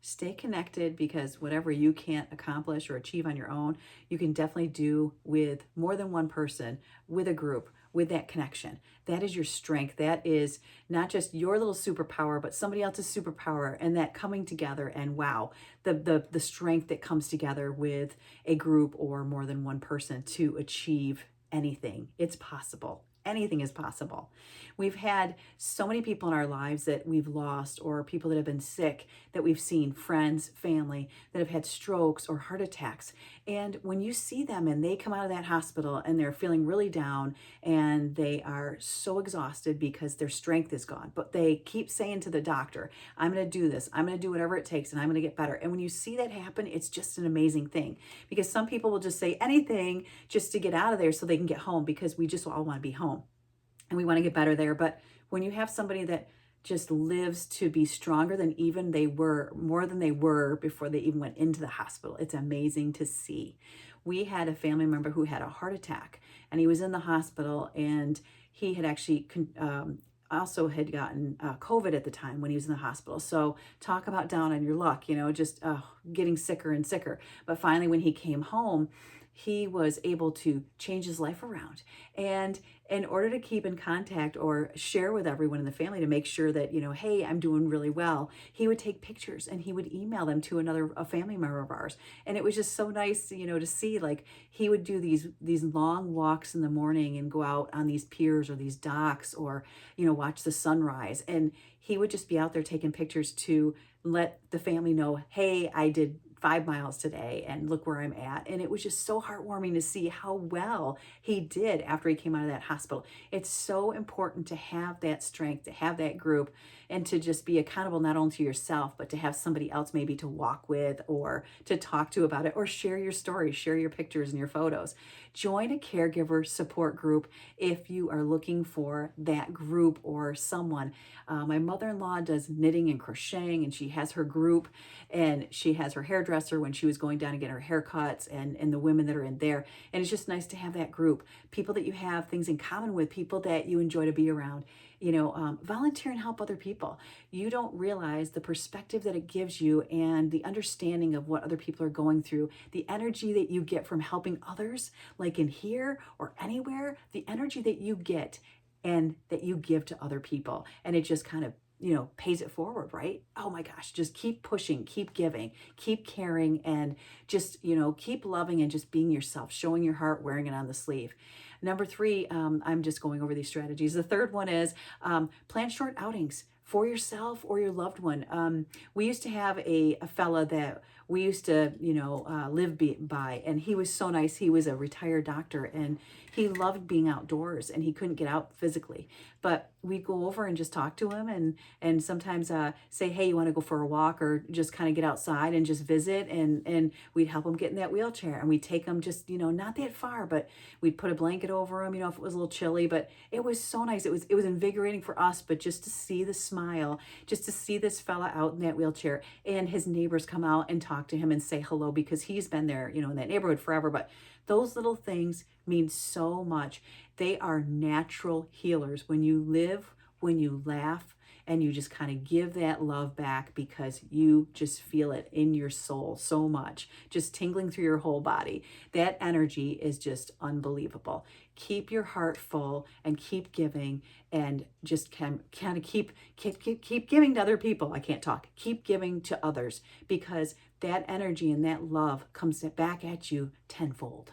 stay connected, because whatever you can't accomplish or achieve on your own, you can definitely do with more than one person, with a group, with that connection. That is your strength. That is not just your little superpower, but somebody else's superpower, and that coming together, and wow, the strength that comes together with a group or more than one person to achieve anything. It's possible. Anything is possible. We've had so many people in our lives that we've lost, or people that have been sick that we've seen, friends, family that have had strokes or heart attacks. And when you see them and they come out of that hospital and they're feeling really down and they are so exhausted because their strength is gone, but they keep saying to the doctor, I'm going to do this, I'm going to do whatever it takes, and I'm going to get better. And when you see that happen, it's just an amazing thing, because some people will just say anything just to get out of there so they can get home, because we just all want to be home and we want to get better there. But when you have somebody that just lives to be stronger than even they were, more than they were before they even went into the hospital, it's amazing to see. We had a family member who had a heart attack, and he was in the hospital, and he had actually also had gotten COVID at the time when he was in the hospital. So talk about down on your luck, just getting sicker and sicker. But finally, when he came home, he was able to change his life around. And in order to keep in contact or share with everyone in the family to make sure that, hey, I'm doing really well, he would take pictures and he would email them to a family member of ours. And it was just so nice, to see, like, he would do these long walks in the morning and go out on these piers or these docks, or, watch the sunrise. And he would just be out there taking pictures to let the family know, hey, I did 5 miles today and look where I'm at. And it was just so heartwarming to see how well he did after he came out of that hospital. It's so important to have that strength, to have that group, and to just be accountable not only to yourself, but to have somebody else maybe to walk with or to talk to about it, or share your stories, share your pictures and your photos. Join a caregiver support group if you are looking for that group or someone. My mother-in-law does knitting and crocheting, and she has her group, and she has her hairdresser when she was going down and getting her haircuts, and the women that are in there. And it's just nice to have that group, people that you have things in common with, people that you enjoy to be around. Volunteer and help other people. You don't realize the perspective that it gives you, and the understanding of what other people are going through, the energy that you get from helping others, like in here or anywhere, the energy that you get and that you give to other people. And it just kind of, pays it forward, right? Oh my gosh, just keep pushing, keep giving, keep caring, and just, keep loving and just being yourself, showing your heart, wearing it on the sleeve. Number 3, I'm just going over these strategies. The third one is plan short outings for yourself or your loved one. We used to have a fella that we used to, live by, and he was so nice. He was a retired doctor, and he loved being outdoors, and he couldn't get out physically. But we'd go over and just talk to him, and sometimes say, hey, you want to go for a walk, or just kind of get outside and just visit, and we'd help him get in that wheelchair, and we'd take him just, not that far, but we'd put a blanket over him, if it was a little chilly. But it was so nice. It was invigorating for us, but just to see the smile, just to see this fella out in that wheelchair, and his neighbors come out and talk to him and say hello, because he's been there, in that neighborhood forever. But those little things mean so much. They are natural healers. When you live, when you laugh, and you just kind of give that love back, because you just feel it in your soul so much, just tingling through your whole body. That energy is just unbelievable. Keep your heart full and keep giving, and just kind of keep giving to other people. I can't talk. Keep giving to others, because that energy and that love comes back at you tenfold.